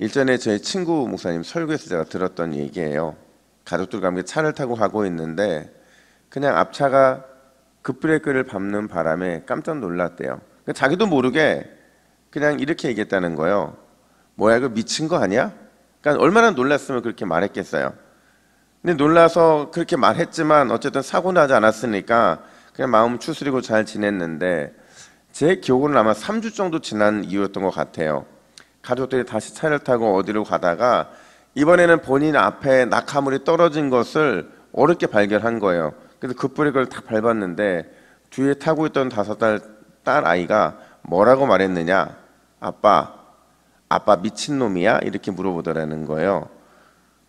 일전에 저희 친구 목사님 설교에서 제가 들었던 얘기예요. 가족들과 함께 차를 타고 가고 있는데 그냥 앞차가 급브레이크를 밟는 바람에 깜짝 놀랐대요. 자기도 모르게 그냥 이렇게 얘기했다는 거예요. 뭐야, 이거 미친 거 아니야? 그러니까 얼마나 놀랐으면 그렇게 말했겠어요. 근데 놀라서 그렇게 말했지만 어쨌든 사고 나지 않았으니까 그냥 마음 추스리고 잘 지냈는데, 제 기억으로는 아마 3주 정도 지난 이후였던 것 같아요. 가족들이 다시 차를 타고 어디로 가다가 이번에는 본인 앞에 낙하물이 떨어진 것을 어렵게 발견한 거예요. 그래서 급브레이크를 탁 밟았는데 뒤에 타고 있던 5살 딸 아이가 뭐라고 말했느냐? 아빠 미친놈이야? 이렇게 물어보더라는 거예요.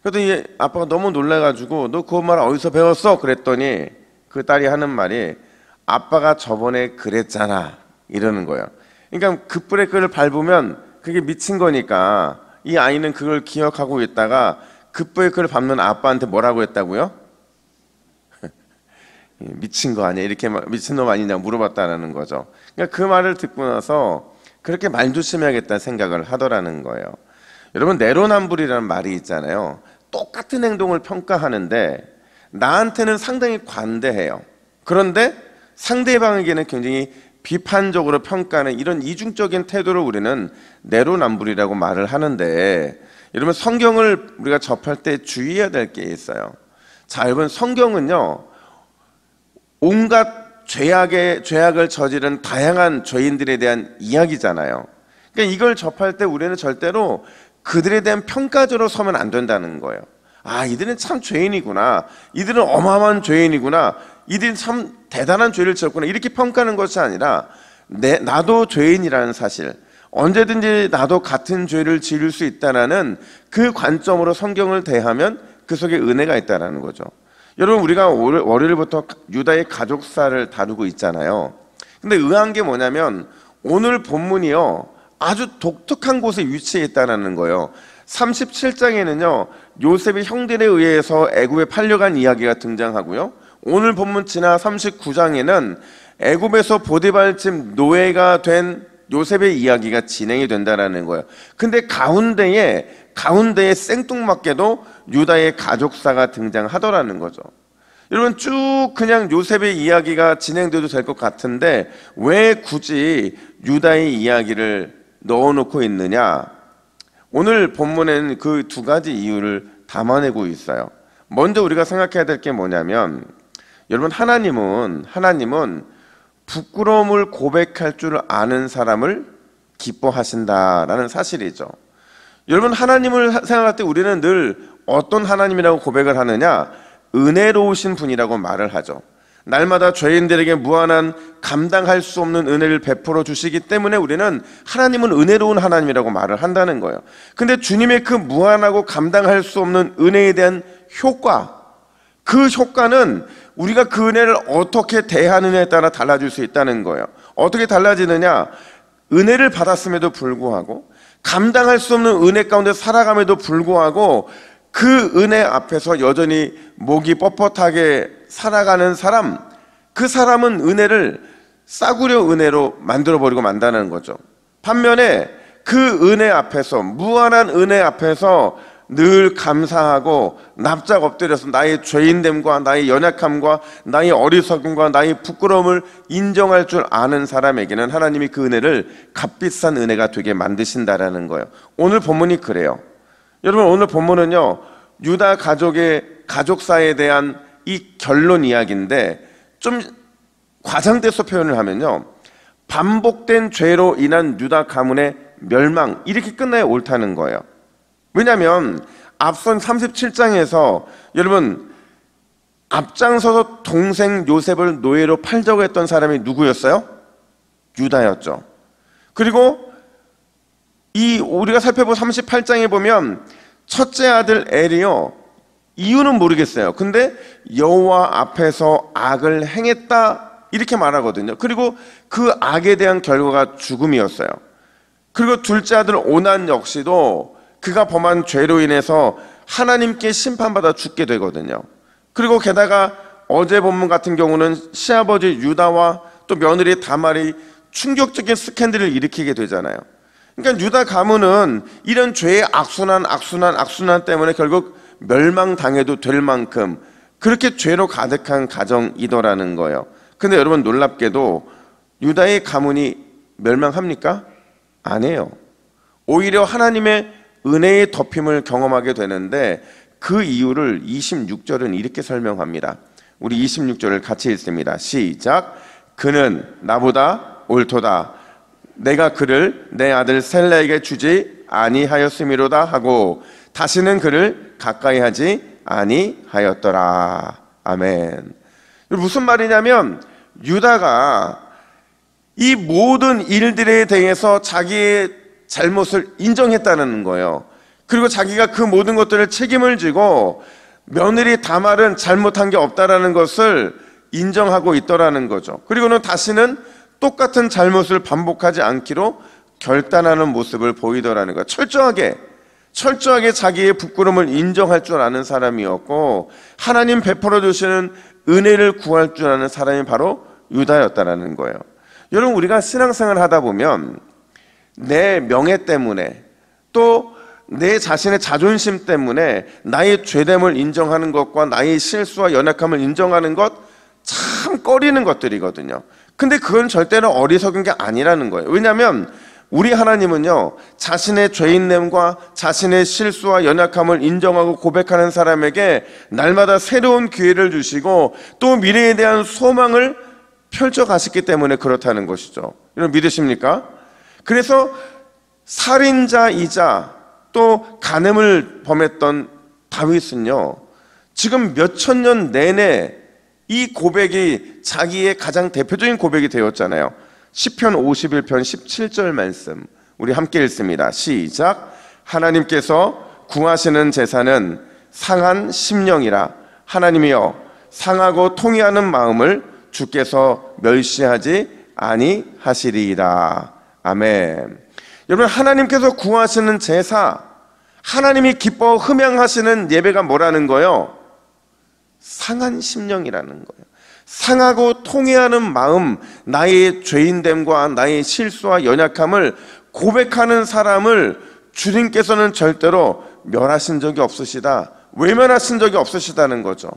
그랬더니 아빠가 너무 놀라가지고 너 그 말 어디서 배웠어? 그랬더니 그 딸이 하는 말이 아빠가 저번에 그랬잖아 이러는 거예요. 그러니까 급브레이크를 밟으면 그게 미친 거니까 이 아이는 그걸 기억하고 있다가 급브레이크를 밟는 아빠한테 뭐라고 했다고요? 미친 거 아니야? 이렇게 미친놈 아니냐 물어봤다는 거죠. 그러니까 그 말을 듣고 나서 그렇게 말 조심해야겠다는 생각을 하더라는 거예요. 여러분, 내로남불이라는 말이 있잖아요. 똑같은 행동을 평가하는데 나한테는 상당히 관대해요. 그런데 상대방에게는 굉장히 비판적으로 평가하는 이런 이중적인 태도를 우리는 내로남불이라고 말을 하는데, 여러분 성경을 우리가 접할 때 주의해야 될 게 있어요. 자, 여러분 성경은요 온갖 죄악을 저지른 다양한 죄인들에 대한 이야기잖아요. 그러니까 이걸 접할 때 우리는 절대로 그들에 대한 평가적으로 서면 안 된다는 거예요. 아, 이들은 참 죄인이구나, 이들은 어마어마한 죄인이구나, 이들은 참 대단한 죄를 지었구나, 이렇게 평가하는 것이 아니라 나도 죄인이라는 사실, 언제든지 나도 같은 죄를 지을 수 있다는 그 관점으로 성경을 대하면 그 속에 은혜가 있다는 거죠. 여러분, 우리가 월요일부터 유다의 가족사를 다루고 있잖아요. 근데 의아한 게 뭐냐면 오늘 본문이요 아주 독특한 곳에 위치해 있다는 거예요. 37장에는요 요셉의 형들에 의해서 애굽에 팔려간 이야기가 등장하고요, 오늘 본문 지나 39장에는 애굽에서 보디발 집 노예가 된 요셉의 이야기가 진행이 된다는 거예요. 근데 가운데에 생뚱맞게도 유다의 가족사가 등장하더라는 거죠. 여러분, 쭉 그냥 요셉의 이야기가 진행돼도 될 것 같은데 왜 굳이 유다의 이야기를 넣어놓고 있느냐? 오늘 본문에는 그 두 가지 이유를 담아내고 있어요. 먼저 우리가 생각해야 될 게 뭐냐면, 여러분 하나님은 부끄러움을 고백할 줄 아는 사람을 기뻐하신다라는 사실이죠. 여러분, 하나님을 생각할 때 우리는 늘 어떤 하나님이라고 고백을 하느냐? 은혜로우신 분이라고 말을 하죠. 날마다 죄인들에게 무한한 감당할 수 없는 은혜를 베풀어 주시기 때문에 우리는 하나님은 은혜로운 하나님이라고 말을 한다는 거예요. 근데 주님의 그 무한하고 감당할 수 없는 은혜에 대한 그 효과는 우리가 그 은혜를 어떻게 대하느냐에 따라 달라질 수 있다는 거예요. 어떻게 달라지느냐? 은혜를 받았음에도 불구하고, 감당할 수 없는 은혜 가운데 살아감에도 불구하고 그 은혜 앞에서 여전히 목이 뻣뻣하게 살아가는 사람, 그 사람은 은혜를 싸구려 은혜로 만들어버리고 만다는 거죠. 반면에 그 은혜 앞에서, 무한한 은혜 앞에서 늘 감사하고 납작 엎드려서 나의 죄인됨과 나의 연약함과 나의 어리석음과 나의 부끄러움을 인정할 줄 아는 사람에게는 하나님이 그 은혜를 값비싼 은혜가 되게 만드신다라는 거예요. 오늘 본문이 그래요. 여러분, 오늘 본문은요 유다 가족의 가족사에 대한 이 결론 이야기인데, 좀 과장돼서 표현을 하면요 반복된 죄로 인한 유다 가문의 멸망, 이렇게 끝나야 옳다는 거예요. 왜냐하면 앞선 37장에서 여러분 앞장서서 동생 요셉을 노예로 팔자고 했던 사람이 누구였어요? 유다였죠. 그리고 우리가 살펴본 38장에 보면 첫째 아들 엘이요, 이유는 모르겠어요. 근데 여호와 앞에서 악을 행했다 이렇게 말하거든요. 그리고 그 악에 대한 결과가 죽음이었어요. 그리고 둘째 아들 오난 역시도 그가 범한 죄로 인해서 하나님께 심판받아 죽게 되거든요. 그리고 게다가 어제 본문 같은 경우는 시아버지 유다와 또 며느리 다말이 충격적인 스캔들을 일으키게 되잖아요. 그러니까 유다 가문은 이런 죄의 악순환 때문에 결국 멸망당해도 될 만큼 그렇게 죄로 가득한 가정이더라는 거예요. 근데 여러분 놀랍게도 유다의 가문이 멸망합니까? 아니에요. 오히려 하나님의 은혜의 덮임을 경험하게 되는데 그 이유를 26절은 이렇게 설명합니다. 우리 26절을 같이 읽습니다. 시작. 그는 나보다 옳도다. 내가 그를 내 아들 셀라에게 주지 아니하였음이로다 하고 다시는 그를 가까이 하지 아니하였더라. 아멘. 무슨 말이냐면 유다가 이 모든 일들에 대해서 자기의 잘못을 인정했다는 거예요. 그리고 자기가 그 모든 것들을 책임을 지고 며느리 다말은 잘못한 게 없다라는 것을 인정하고 있더라는 거죠. 그리고는 다시는 똑같은 잘못을 반복하지 않기로 결단하는 모습을 보이더라는 거예요. 철저하게 자기의 부끄러움을 인정할 줄 아는 사람이었고 하나님 베풀어 주시는 은혜를 구할 줄 아는 사람이 바로 유다였다라는 거예요. 여러분 우리가 신앙생활을 하다 보면 내 명예 때문에 또 내 자신의 자존심 때문에 나의 죄됨을 인정하는 것과 나의 실수와 연약함을 인정하는 것 참 꺼리는 것들이거든요. 근데 그건 절대로 어리석은 게 아니라는 거예요. 왜냐하면 우리 하나님은요 자신의 죄인됨과 자신의 실수와 연약함을 인정하고 고백하는 사람에게 날마다 새로운 기회를 주시고 또 미래에 대한 소망을 펼쳐가셨기 때문에 그렇다는 것이죠. 여러분 믿으십니까? 그래서 살인자이자 또 간음을 범했던 다윗은요 지금 몇천 년 내내 이 고백이 자기의 가장 대표적인 고백이 되었잖아요. 시편 51편 17절 말씀 우리 함께 읽습니다. 시작. 하나님께서 구하시는 제사는 상한 심령이라. 하나님이여 상하고 통회하는 마음을 주께서 멸시하지 아니하시리이다. 아멘. 여러분 하나님께서 구하시는 제사, 하나님이 기뻐 흠양하시는 예배가 뭐라는 거예요? 상한 심령이라는 거예요. 상하고 통회하는 마음, 나의 죄인됨과 나의 실수와 연약함을 고백하는 사람을 주님께서는 절대로 멸하신 적이 없으시다, 외면하신 적이 없으시다는 거죠.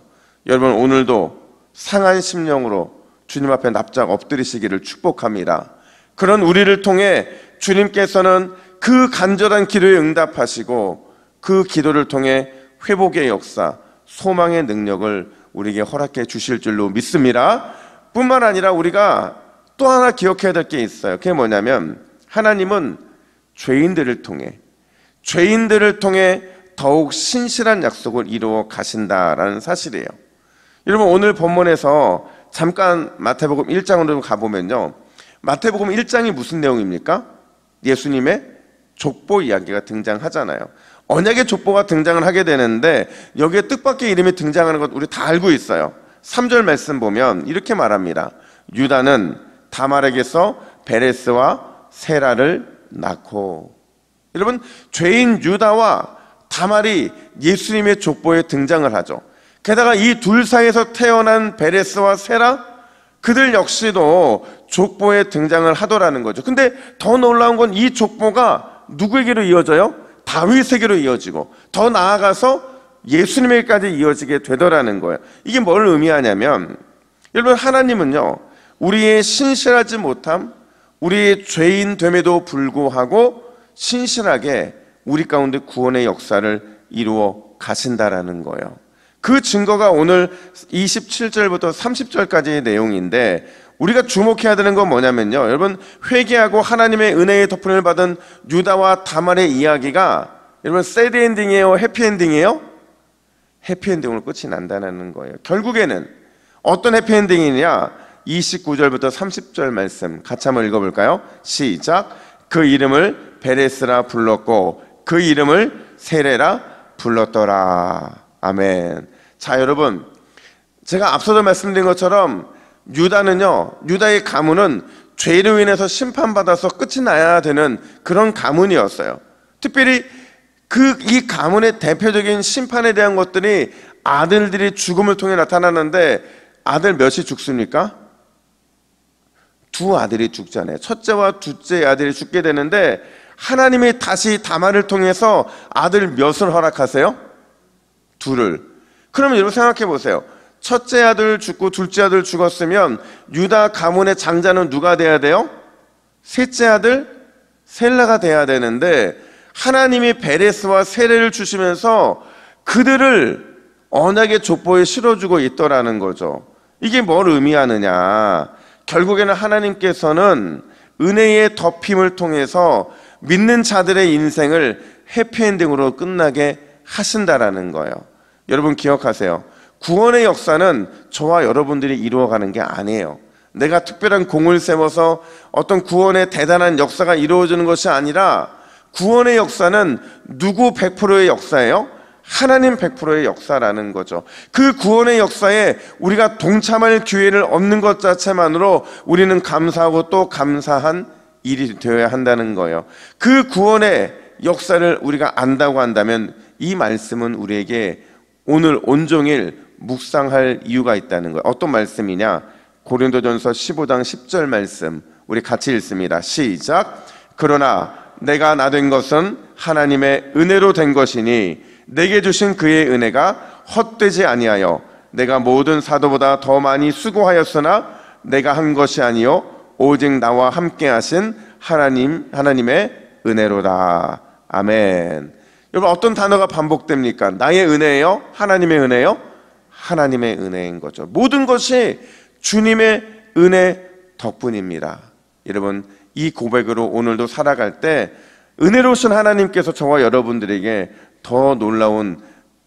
여러분 오늘도 상한 심령으로 주님 앞에 납작 엎드리시기를 축복합니다. 그런 우리를 통해 주님께서는 그 간절한 기도에 응답하시고 그 기도를 통해 회복의 역사, 소망의 능력을 우리에게 허락해 주실 줄로 믿습니다. 뿐만 아니라 우리가 또 하나 기억해야 될 게 있어요. 그게 뭐냐면 하나님은 죄인들을 통해 더욱 신실한 약속을 이루어 가신다라는 사실이에요. 여러분 오늘 본문에서 잠깐 마태복음 1장으로 가보면요, 마태복음 1장이 무슨 내용입니까? 예수님의 족보 이야기가 등장하잖아요. 언약의 족보가 등장을 하게 되는데 여기에 뜻밖의 이름이 등장하는 것 우리 다 알고 있어요. 3절 말씀 보면 이렇게 말합니다. 유다는 다말에게서 베레스와 세라를 낳고. 여러분 죄인 유다와 다말이 예수님의 족보에 등장을 하죠. 게다가 이 둘 사이에서 태어난 베레스와 세라, 그들 역시도 족보에 등장을 하더라는 거죠. 근데 더 놀라운 건 이 족보가 누구에게로 이어져요? 다윗에게로 이어지고 더 나아가서 예수님에게까지 이어지게 되더라는 거예요. 이게 뭘 의미하냐면 여러분 하나님은요 우리의 신실하지 못함, 우리의 죄인됨에도 불구하고 신실하게 우리 가운데 구원의 역사를 이루어 가신다라는 거예요. 그 증거가 오늘 27절부터 30절까지의 내용인데 우리가 주목해야 되는 건 뭐냐면요, 여러분 회개하고 하나님의 은혜의 덮음을 받은 유다와 다말의 이야기가 여러분 새드 엔딩이에요, 해피 엔딩이에요? 해피 엔딩으로 끝이 난다는 거예요. 결국에는 어떤 해피 엔딩이냐, 29절부터 30절 말씀 같이 한번 읽어볼까요? 시작. 그 이름을 베레스라 불렀고 그 이름을 세레라 불렀더라. 아멘. 자 여러분, 제가 앞서도 말씀드린 것처럼 유다의 가문은 죄로 인해서 심판받아서 끝이 나야 되는 그런 가문이었어요. 특별히 이 가문의 대표적인 심판에 대한 것들이 아들들이 죽음을 통해 나타나는데 아들 몇이 죽습니까? 두 아들이 죽잖아요. 첫째와 둘째 아들이 죽게 되는데 하나님이 다시 다말을 통해서 아들 몇을 허락하세요? 둘을. 그러면 여러분 생각해 보세요. 첫째 아들 죽고 둘째 아들 죽었으면 유다 가문의 장자는 누가 돼야 돼요? 셋째 아들 셀라가 돼야 되는데 하나님이 베레스와 세레를 주시면서 그들을 언약의 족보에 실어주고 있더라는 거죠. 이게 뭘 의미하느냐? 결국에는 하나님께서는 은혜의 덮임을 통해서 믿는 자들의 인생을 해피엔딩으로 끝나게 하신다라는 거예요. 여러분 기억하세요. 구원의 역사는 저와 여러분들이 이루어가는 게 아니에요. 내가 특별한 공을 세워서 어떤 구원의 대단한 역사가 이루어지는 것이 아니라 구원의 역사는 누구 100%의 역사예요? 하나님 100%의 역사라는 거죠. 그 구원의 역사에 우리가 동참할 기회를 얻는 것 자체만으로 우리는 감사하고 또 감사한 일이 되어야 한다는 거예요. 그 구원의 역사를 우리가 안다고 한다면 이 말씀은 우리에게 오늘 온종일 묵상할 이유가 있다는 거예요. 어떤 말씀이냐? 고린도전서 15장 10절 말씀 우리 같이 읽습니다. 시작. 그러나 내가 나 된 것은 하나님의 은혜로 된 것이니 내게 주신 그의 은혜가 헛되지 아니하여 내가 모든 사도보다 더 많이 수고하였으나 내가 한 것이 아니요 오직 나와 함께 하신 하나님의 은혜로다. 아멘. 여러분 어떤 단어가 반복됩니까? 나의 은혜예요? 하나님의 은혜요? 하나님의 은혜인 거죠. 모든 것이 주님의 은혜 덕분입니다. 여러분 이 고백으로 오늘도 살아갈 때 은혜로우신 하나님께서 저와 여러분들에게 더 놀라운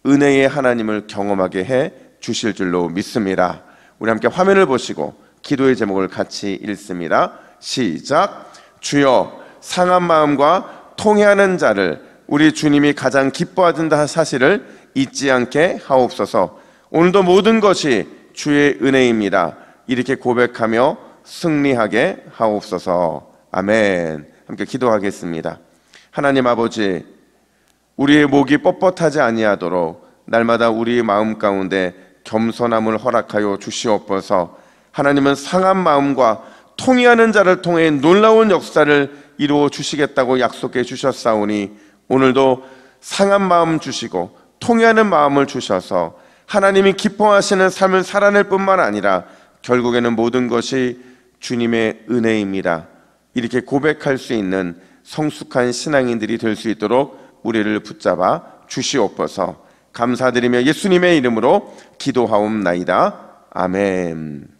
은혜의 하나님을 경험하게 해 주실 줄로 믿습니다. 우리 함께 화면을 보시고 기도의 제목을 같이 읽습니다. 시작. 주여 상한 마음과 통회하는 자를 우리 주님이 가장 기뻐하신다 사실을 잊지 않게 하옵소서. 오늘도 모든 것이 주의 은혜입니다. 이렇게 고백하며 승리하게 하옵소서. 아멘. 함께 기도하겠습니다. 하나님 아버지, 우리의 목이 뻣뻣하지 아니하도록 날마다 우리의 마음 가운데 겸손함을 허락하여 주시옵소서. 하나님은 상한 마음과 통회하는 자를 통해 놀라운 역사를 이루어 주시겠다고 약속해 주셨사오니 오늘도 상한 마음 주시고 통회하는 마음을 주셔서 하나님이 기뻐하시는 삶을 살아낼 뿐만 아니라 결국에는 모든 것이 주님의 은혜입니다. 이렇게 고백할 수 있는 성숙한 신앙인들이 될 수 있도록 우리를 붙잡아 주시옵소서. 감사드리며 예수님의 이름으로 기도하옵나이다. 아멘.